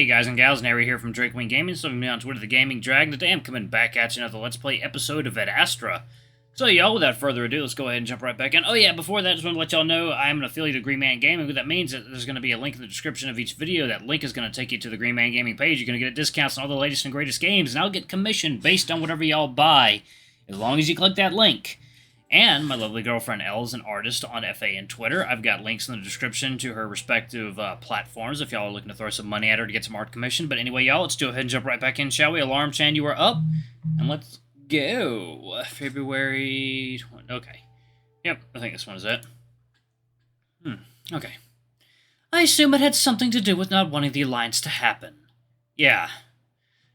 Hey guys and gals, Nary here from Drakewing Gaming, so me on Twitter, the Gaming Dragon. Today I'm coming back at you another Let's Play episode of Adastra. So y'all, without further ado, let's go ahead and jump right back in. Oh yeah, before that, I just want to let y'all know I'm an affiliate of Green Man Gaming. What that means is that there's going to be a link in the description of each video. That link is going to take you to the Green Man Gaming page. You're going to get discounts on all the latest and greatest games, and I'll get commission based on whatever y'all buy, as long as you click that link. And my lovely girlfriend Elle is an artist on FA and Twitter. I've got links in the description to her respective platforms if y'all are looking to throw some money at her to get some art commission. But anyway, y'all, let's go ahead and jump right back in, shall we? Alarm Chan, you are up. And let's go. February 20. Okay. Yep, I think this one is it. Okay. I assume it had something to do with not wanting the alliance to happen. Yeah.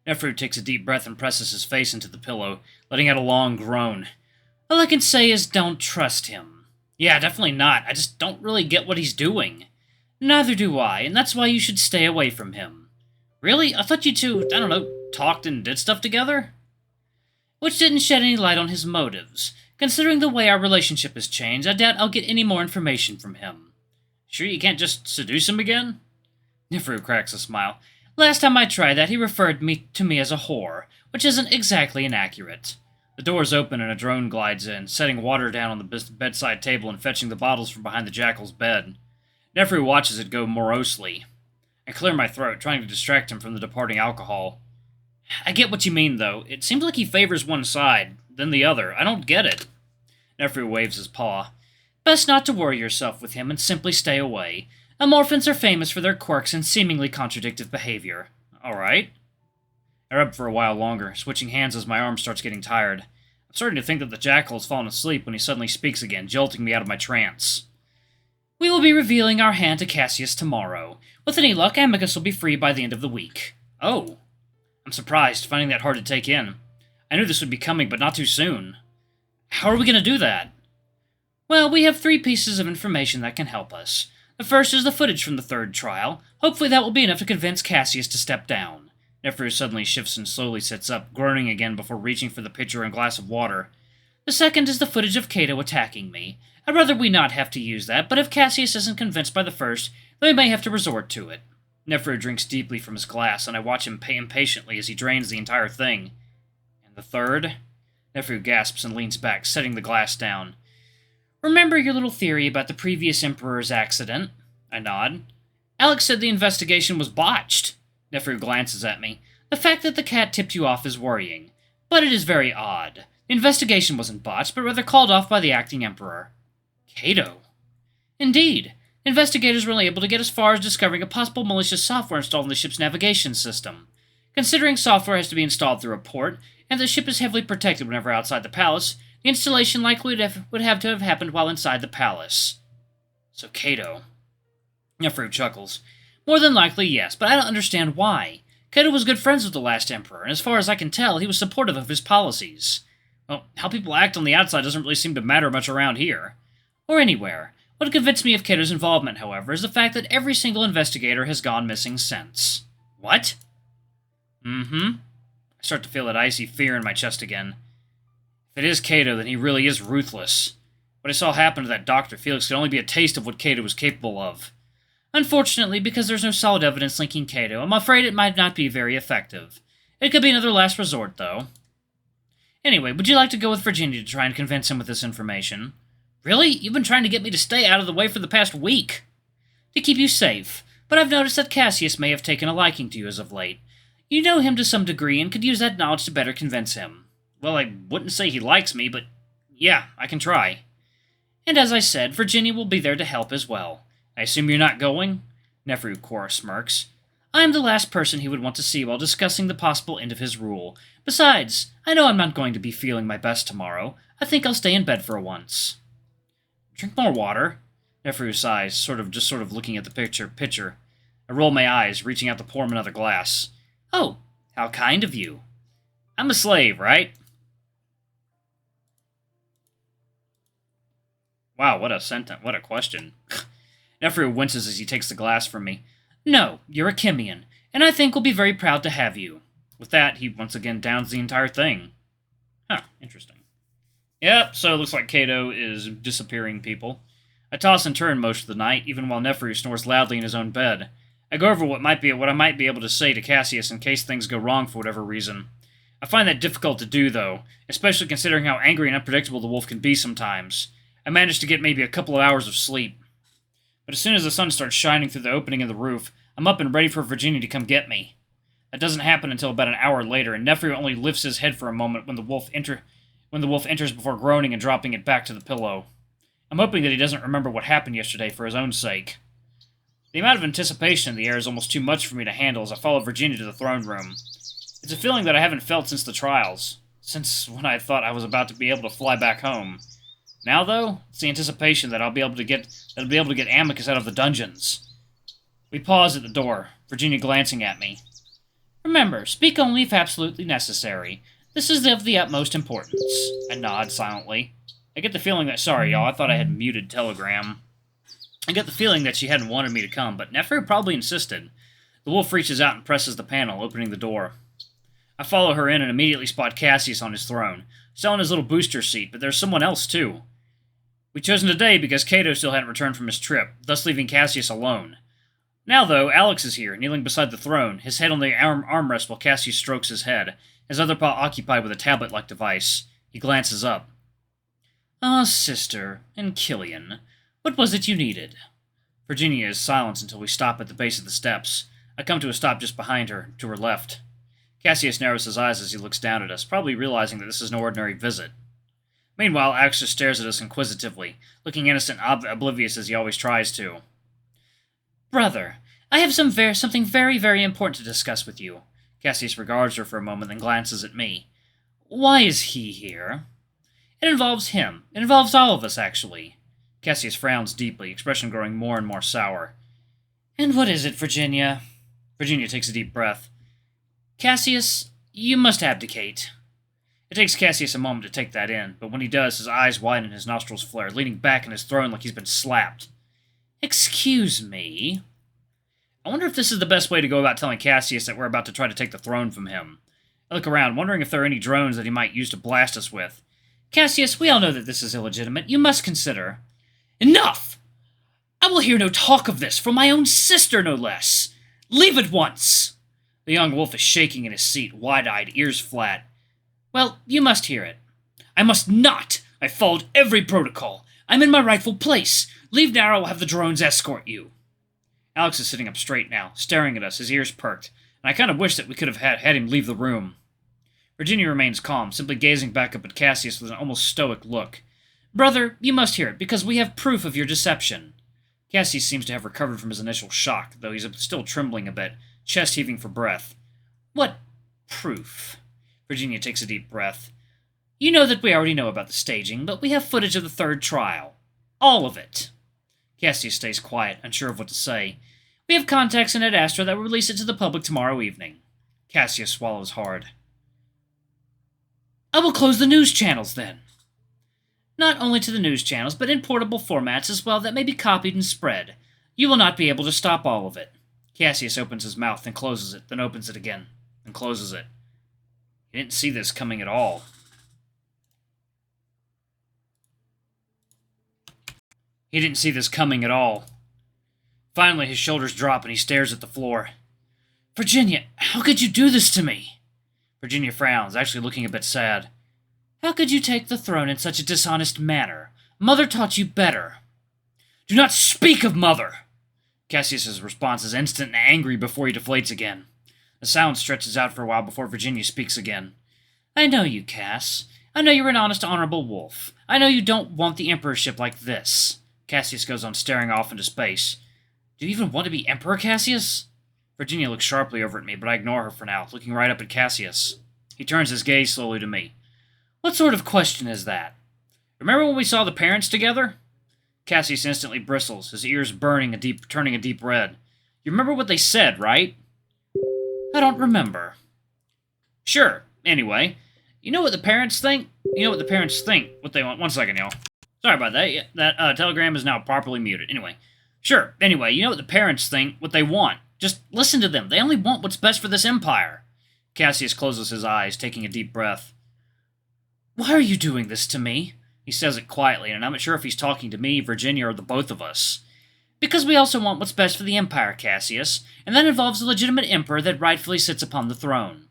Nefru takes a deep breath and presses his face into the pillow, letting out a long groan. All I can say is don't trust him. Yeah, definitely not. I just don't really get what he's doing. Neither do I, and that's why you should stay away from him. Really? I thought you two, I don't know, talked and did stuff together? Which didn't shed any light on his motives. Considering the way our relationship has changed, I doubt I'll get any more information from him. Sure you can't just seduce him again? Nefru cracks a smile. Last time I tried that, he referred to me as a whore, which isn't exactly inaccurate. The doors open and a drone glides in, setting water down on the bedside table and fetching the bottles from behind the jackal's bed. Nefru watches it go morosely. I clear my throat, trying to distract him from the departing alcohol. I get what you mean, though. It seems like he favors one side, then the other. I don't get it. Nefru waves his paw. Best not to worry yourself with him and simply stay away. Amorphans are famous for their quirks and seemingly contradictive behavior. All right. I rub for a while longer, switching hands as my arm starts getting tired. I'm starting to think that the jackal has fallen asleep when he suddenly speaks again, jolting me out of my trance. We will be revealing our hand to Cassius tomorrow. With any luck, Amicus will be free by the end of the week. Oh. I'm surprised, finding that hard to take in. I knew this would be coming, but not too soon. How are we going to do that? Well, we have 3 pieces of information that can help us. The first is the footage from the 3rd trial. Hopefully that will be enough to convince Cassius to step down. Nefru suddenly shifts and slowly sits up, groaning again before reaching for the pitcher and glass of water. The second is the footage of Cato attacking me. I'd rather we not have to use that, but if Cassius isn't convinced by the first, then we may have to resort to it. Nefru drinks deeply from his glass, and I watch him pay impatiently as he drains the entire thing. And the third? Nefru gasps and leans back, setting the glass down. Remember your little theory about the previous Emperor's accident? I nod. Alex said the investigation was botched. Nefru glances at me. The fact that the cat tipped you off is worrying. But it is very odd. The investigation wasn't botched, but rather called off by the acting Emperor. Cato. Indeed. Investigators were only able to get as far as discovering a possible malicious software installed in the ship's navigation system. Considering software has to be installed through a port, and the ship is heavily protected whenever outside the palace, the installation likely would have to have happened while inside the palace. So Cato. Nefru chuckles. More than likely, yes, but I don't understand why. Cato was good friends with the last Emperor, and as far as I can tell, he was supportive of his policies. Well, how people act on the outside doesn't really seem to matter much around here. Or anywhere. What convinced me of Cato's involvement, however, is the fact that every single investigator has gone missing since. What? I start to feel that icy fear in my chest again. If it is Cato, then he really is ruthless. What I saw happen to that Dr. Felix could only be a taste of what Cato was capable of. Unfortunately, because there's no solid evidence linking Cato, I'm afraid it might not be very effective. It could be another last resort, though. Anyway, would you like to go with Virginia to try and convince him with this information? Really? You've been trying to get me to stay out of the way for the past week. To keep you safe, but I've noticed that Cassius may have taken a liking to you as of late. You know him to some degree and could use that knowledge to better convince him. Well, I wouldn't say he likes me, but yeah, I can try. And as I said, Virginia will be there to help as well. I assume you're not going? Nefru smirks. I am the last person he would want to see while discussing the possible end of his rule. Besides, I know I'm not going to be feeling my best tomorrow. I think I'll stay in bed for once. Drink more water. Nefru sighs, sort of looking at the pitcher. I roll my eyes, reaching out to pour him another glass. Oh, how kind of you. I'm a slave, right? Wow, what a sentence. What a question. Nefru winces as he takes the glass from me. No, you're a Kimian, and I think we'll be very proud to have you. With that, he once again downs the entire thing. Huh, interesting. Yep, so it looks like Cato is disappearing people. I toss and turn most of the night, even while Nefru snores loudly in his own bed. I go over what I might be able to say to Cassius in case things go wrong for whatever reason. I find that difficult to do, though, especially considering how angry and unpredictable the wolf can be sometimes. I manage to get maybe a couple of hours of sleep. But as soon as the sun starts shining through the opening in the roof, I'm up and ready for Virginia to come get me. That doesn't happen until about an hour later, and Nephru only lifts his head for a moment when the wolf enters before groaning and dropping it back to the pillow. I'm hoping that he doesn't remember what happened yesterday for his own sake. The amount of anticipation in the air is almost too much for me to handle as I follow Virginia to the throne room. It's a feeling that I haven't felt since the trials, since when I thought I was about to be able to fly back home. Now, though, it's the anticipation that I'll be able to get Amicus out of the dungeons. We pause at the door, Virginia glancing at me. Remember, speak only if absolutely necessary. This is of the utmost importance. I nod silently. I get the feeling that, sorry y'all, I thought I had muted Telegram. I get the feeling that she hadn't wanted me to come, but Nephru probably insisted. The wolf reaches out and presses the panel, opening the door. I follow her in and immediately spot Cassius on his throne, still in his little booster seat, but there's someone else too. We'd chosen today because Cato still hadn't returned from his trip, thus leaving Cassius alone. Now, though, Alex is here, kneeling beside the throne, his head on the armrest while Cassius strokes his head, his other paw occupied with a tablet-like device. He glances up. Ah, sister, and Killian, what was it you needed? Virginia is silent until we stop at the base of the steps. I come to a stop just behind her, to her left. Cassius narrows his eyes as he looks down at us, probably realizing that this is no ordinary visit. Meanwhile, Alex just stares at us inquisitively, looking innocent and oblivious as he always tries to. Brother, I have something very, very important to discuss with you. Cassius regards her for a moment, then glances at me. Why is he here? It involves him. It involves all of us, actually. Cassius frowns deeply, expression growing more and more sour. And what is it, Virginia? Virginia takes a deep breath. Cassius, you must abdicate. It takes Cassius a moment to take that in, but when he does, his eyes widen and his nostrils flare, leaning back in his throne like he's been slapped. Excuse me? I wonder if this is the best way to go about telling Cassius that we're about to try to take the throne from him. I look around, wondering if there are any drones that he might use to blast us with. Cassius, we all know that this is illegitimate. You must consider... Enough! I will hear no talk of this, from my own sister, no less. Leave at once! The young wolf is shaking in his seat, wide-eyed, ears flat. Well, you must hear it. I must not! I followed every protocol. I'm in my rightful place. Leave now, or I will have the drones escort you. Alex is sitting up straight now, staring at us, his ears perked, and I kind of wish that we could have had him leave the room. Virginia remains calm, simply gazing back up at Cassius with an almost stoic look. Brother, you must hear it, because we have proof of your deception. Cassius seems to have recovered from his initial shock, though he's still trembling a bit, chest heaving for breath. What proof? Virginia takes a deep breath. You know that we already know about the staging, but we have footage of the third trial. All of it. Cassius stays quiet, unsure of what to say. We have contacts in Adastra that will release it to the public tomorrow evening. Cassius swallows hard. I will close the news channels, then. Not only to the news channels, but in portable formats as well that may be copied and spread. You will not be able to stop all of it. Cassius opens his mouth and closes it, then opens it again, and closes it. He didn't see this coming at all. He didn't see this coming at all. Finally, his shoulders drop and he stares at the floor. Virginia, how could you do this to me? Virginia frowns, actually looking a bit sad. How could you take the throne in such a dishonest manner? Mother taught you better. Do not speak of Mother! Cassius's response is instant and angry before he deflates again. The sound stretches out for a while before Virginia speaks again. I know you, Cass. I know you're an honest, honorable wolf. I know you don't want the emperorship like this. Cassius goes on staring off into space. Do you even want to be emperor, Cassius? Virginia looks sharply over at me, but I ignore her for now, looking right up at Cassius. He turns his gaze slowly to me. What sort of question is that? Remember when we saw the parents together? Cassius instantly bristles, his ears turning a deep red. You remember what they said, right? I don't remember. Sure. Anyway, you know what the parents think? You know what the parents think, what they want. One second, y'all. Sorry about that. Yeah, that telegram is now properly muted. Anyway. Sure. Anyway, you know what the parents think, what they want. Just listen to them. They only want what's best for this empire. Cassius closes his eyes, taking a deep breath. Why are you doing this to me? He says it quietly, and I'm not sure if he's talking to me, Virginia, or the both of us. Because we also want what's best for the Empire, Cassius, and that involves a legitimate emperor that rightfully sits upon the throne.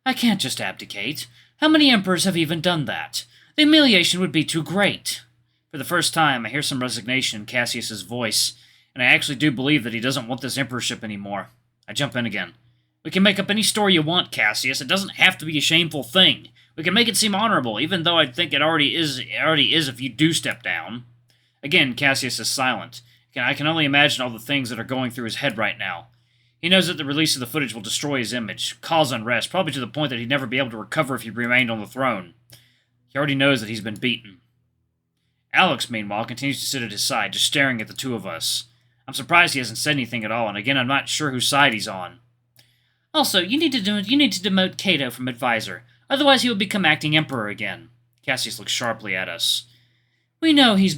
I can't just abdicate. How many emperors have even done that? The humiliation would be too great. For the first time, I hear some resignation in Cassius's voice, and I actually do believe that he doesn't want this emperorship anymore. I jump in again. We can make up any story you want, Cassius. It doesn't have to be a shameful thing. We can make it seem honorable, even though I think it already is if you do step down. Again, Cassius is silent. I can only imagine all the things that are going through his head right now. He knows that the release of the footage will destroy his image, cause unrest, probably to the point that he'd never be able to recover if he remained on the throne. He already knows that he's been beaten. Alex, meanwhile, continues to sit at his side, just staring at the two of us. I'm surprised he hasn't said anything at all, and again, I'm not sure whose side he's on. Also, you need to demote Cato from advisor. Otherwise, he will become acting emperor again. Cassius looks sharply at us. We know he's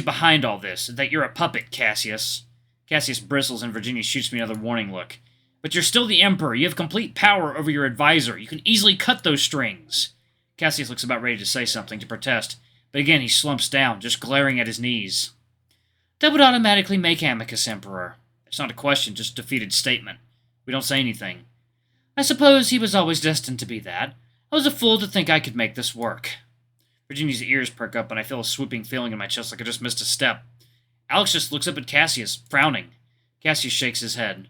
behind all this, that you're a puppet, Cassius. Cassius bristles and Virginia shoots me another warning look. But you're still the emperor. You have complete power over your advisor. You can easily cut those strings. Cassius looks about ready to say something, to protest, but again he slumps down, just glaring at his knees. That would automatically make Amicus emperor. It's not a question, just a defeated statement. We don't say anything. I suppose he was always destined to be that. I was a fool to think I could make this work. Virginia's ears perk up, and I feel a swooping feeling in my chest like I just missed a step. Alex just looks up at Cassius, frowning. Cassius shakes his head.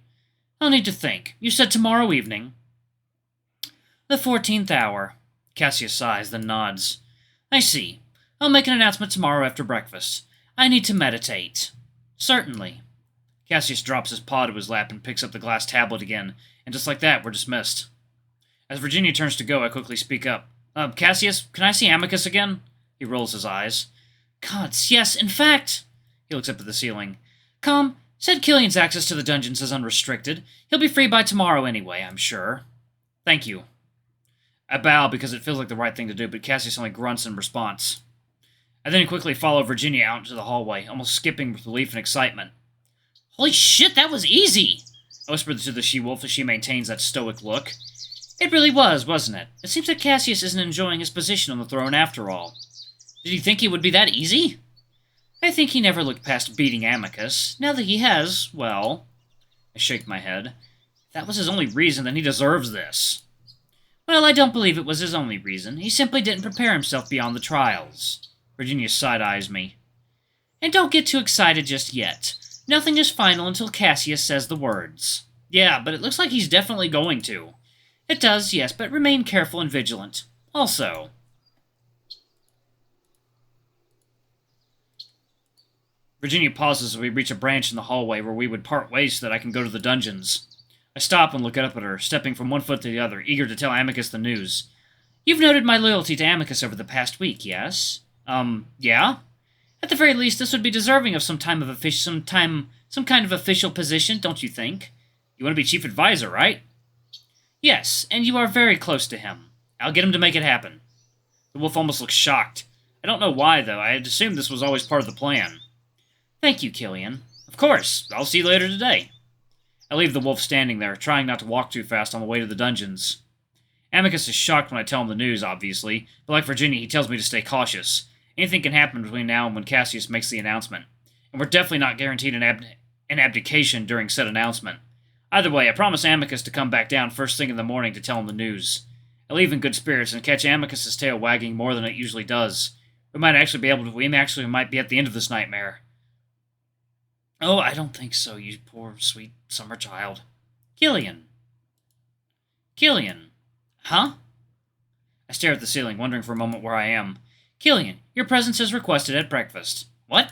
I'll need to think. You said tomorrow evening. The 14th hour. Cassius sighs, then nods. I see. I'll make an announcement tomorrow after breakfast. I need to meditate. Certainly. Cassius drops his paw to his lap and picks up the glass tablet again, and just like that, we're dismissed. As Virginia turns to go, I quickly speak up. Cassius, can I see Amicus again? He rolls his eyes. Gods, yes, in fact... He looks up at the ceiling. Said Killian's access to the dungeons is unrestricted. He'll be free by tomorrow anyway, I'm sure. Thank you. I bow because it feels like the right thing to do, but Cassius only grunts in response. I then quickly follow Virginia out into the hallway, almost skipping with relief and excitement. Holy shit, that was easy! I whisper to the she-wolf as she maintains that stoic look. It really was, wasn't it? It seems that Cassius isn't enjoying his position on the throne after all. Did he think it would be that easy? I think he never looked past beating Amicus. Now that he has, well... I shake my head. If that was his only reason, then he deserves this. Well, I don't believe it was his only reason. He simply didn't prepare himself beyond the trials. Virginia side-eyes me. And don't get too excited just yet. Nothing is final until Cassius says the words. Yeah, but it looks like he's definitely going to. It does, yes, but remain careful and vigilant. Also... Virginia pauses as we reach a branch in the hallway where we would part ways so that I can go to the dungeons. I stop and look up at her, stepping from one foot to the other, eager to tell Amicus the news. You've noted my loyalty to Amicus over the past week, yes? Yeah? At the very least, this would be deserving of some kind of official position, don't you think? You want to be chief advisor, right? Yes, and you are very close to him. I'll get him to make it happen. The wolf almost looks shocked. I don't know why, though. I had assumed this was always part of the plan. Thank you, Killian. Of course. I'll see you later today. I leave the wolf standing there, trying not to walk too fast on the way to the dungeons. Amicus is shocked when I tell him the news, obviously, but like Virginia, he tells me to stay cautious. Anything can happen between now and when Cassius makes the announcement, and we're definitely not guaranteed an abdication during said announcement. Either way, I promise Amicus to come back down first thing in the morning to tell him the news. I leave in good spirits and catch Amicus's tail wagging more than it usually does. We might actually be at the end of this nightmare. Oh, I don't think so, you poor, sweet summer child. Killian. Huh? I stare at the ceiling, wondering for a moment where I am. Killian, your presence is requested at breakfast. What?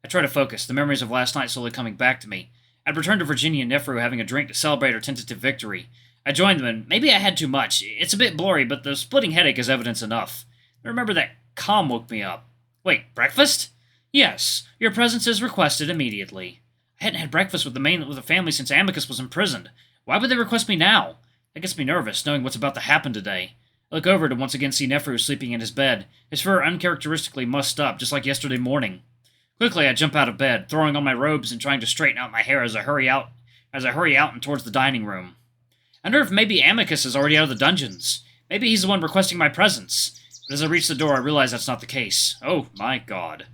I try to focus, the memories of last night slowly coming back to me. I'd returned to Virginia and Nefru having a drink to celebrate our tentative victory. I joined them, and maybe I had too much. It's a bit blurry, but the splitting headache is evidence enough. I remember that calm woke me up. Wait, breakfast? Yes, your presence is requested immediately. I hadn't had breakfast with the family since Amicus was imprisoned. Why would they request me now? That gets me nervous, knowing what's about to happen today. I look over to once again see Nefru sleeping in his bed, his fur uncharacteristically mussed up, just like yesterday morning. Quickly, I jump out of bed, throwing on my robes and trying to straighten out my hair as I hurry out and towards the dining room. I wonder if maybe Amicus is already out of the dungeons. Maybe he's the one requesting my presence. But as I reach the door, I realize that's not the case. Oh, my God.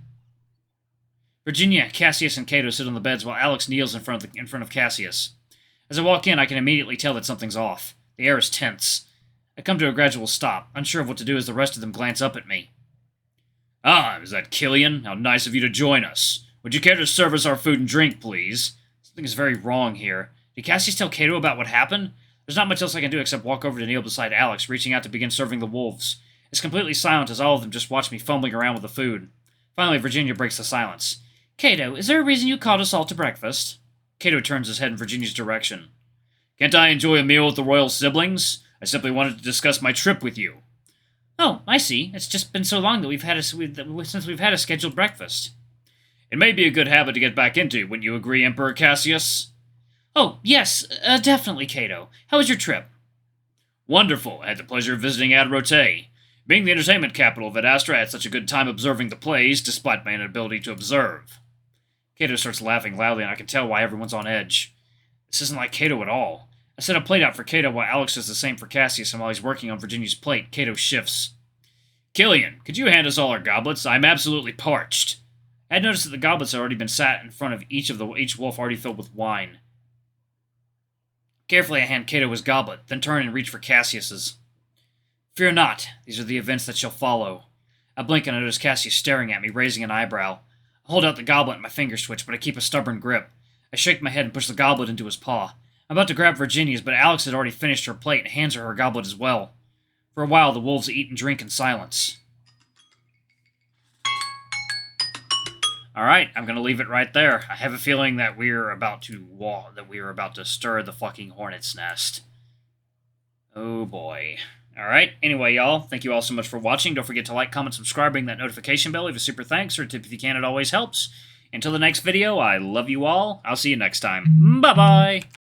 Virginia, Cassius, and Cato sit on the beds while Alex kneels in front of Cassius. As I walk in, I can immediately tell that something's off. The air is tense. I come to a gradual stop, unsure of what to do as the rest of them glance up at me. Ah, is that Killian? How nice of you to join us. Would you care to serve us our food and drink, please? Something is very wrong here. Did Cassius tell Cato about what happened? There's not much else I can do except walk over to kneel beside Alex, reaching out to begin serving the wolves. It's completely silent as all of them just watch me fumbling around with the food. Finally, Virginia breaks the silence. Cato, is there a reason you called us all to breakfast? Cato turns his head in Virginia's direction. Can't I enjoy a meal with the royal siblings? I simply wanted to discuss my trip with you. Oh, I see. It's just been so long that since we've had a scheduled breakfast. It may be a good habit to get back into, wouldn't you agree, Emperor Cassius? Oh, yes, definitely, Cato. How was your trip? Wonderful. I had the pleasure of visiting Adrote. Being the entertainment capital of Adastra, I had such a good time observing the plays, despite my inability to observe. Cato starts laughing loudly, and I can tell why everyone's on edge. This isn't like Cato at all. I set a plate out for Cato while Alex does the same for Cassius, and while he's working on Virginia's plate, Cato shifts. Killian, could you hand us all our goblets? I'm absolutely parched. I had noticed that the goblets had already been sat in front of each wolf already filled with wine. Carefully I hand Cato his goblet, then turn and reach for Cassius's. Fear not, these are the events that shall follow. I blink and I notice Cassius staring at me, raising an eyebrow. I hold out the goblet and my fingers twitch, but I keep a stubborn grip. I shake my head and push the goblet into his paw. I'm about to grab Virginia's, but Alex had already finished her plate and hands her goblet as well. For a while, the wolves eat and drink in silence. Alright, I'm gonna leave it right there. I have a feeling that we're about to stir the fucking hornet's nest. Oh boy. Alright, anyway, y'all, thank you all so much for watching. Don't forget to like, comment, subscribe, ring that notification bell, leave a super thanks, or a tip if you can, it always helps. Until the next video, I love you all. I'll see you next time. Bye-bye!